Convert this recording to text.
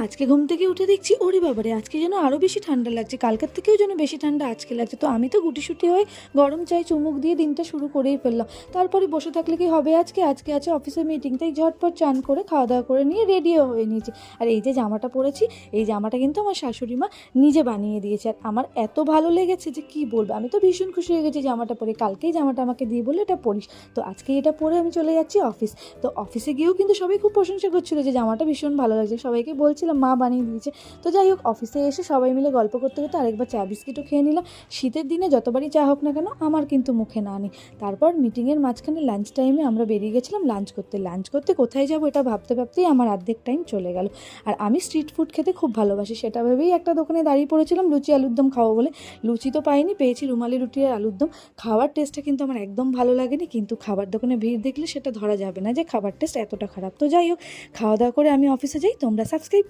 আজকে ঘুম থেকে উঠে দেখছি ওরে বাবারে আজকে যেন আরও বেশি ঠান্ডা লাগছে, কালকের থেকেও যেন বেশি ঠান্ডা আজকে লাগছে। তো আমি তো গুটিসুটি হয়ে গরম চাই চুমুক দিয়ে দিনটা শুরু করেই ফেললাম। তারপরে বসে থাকলে কি হবে, আজকে আজকে আছে অফিসের মিটিং, তাই ঝটপট চান করে খাওয়া দাওয়া করে নিয়ে রেডিও হয়ে নিয়েছি। আর এই যে জামাটা পরেছি, এই জামাটা কিন্তু আমার শাশুড়ি মা নিজে বানিয়ে দিয়েছে, আর আমার এত ভালো লেগেছে যে কি বলবো। আমি তো ভীষণ খুশি হয়ে গেছি জামাটা পরে, কালকেই জামাটা আমাকে দিয়ে বলে এটা পরিস। তো আজকে এটা পরে আমি চলে যাচ্ছি অফিস। তো অফিসে গিয়েও কিন্তু সবাই খুব প্রশংসা করছিল যে জামাটা ভীষণ ভালো লাগছে, সবাইকে বলছিলাম মা বানিয়ে দিয়েছে। তো যাই হোক, অফিসে এসে সবাই মিলে গল্প করতে করতে আরেকবার চা বিস্কিটও খেয়ে নিলাম। শীতের দিনে যতবারই চা হোক না কেন আমার কিন্তু মুখে না নেই। তারপর মিটিংয়ের মাঝখানে লাঞ্চ টাইমে আমরা বেরিয়ে গেছিলাম লাঞ্চ করতে কোথায় যাবো এটা ভাবতে ভাবতেই আমার অর্ধেক টাইম চলে গেল। আর আমি স্ট্রিট ফুড খেতে খুব ভালোবাসি, সেটা ভেবেই একটা দোকানে দাঁড়িয়ে পড়েছিলাম লুচি আলুর দম খাবো বলে। লুচি তো পাইনি, পেয়েছি রুমালি রুটি আর আলুর দম। খাওয়ার টেস্টটা কিন্তু আমার একদম ভালো লাগেনি, কিন্তু খাবার দোকানে ভিড় দেখলে সেটা ধরা যাবে না যে খাবার টেস্ট এতটা খারাপ। তো যাই হোক, খাওয়া দাওয়া করে আমি অফিসে যাই। তোমরা সাবস্ক্রাইব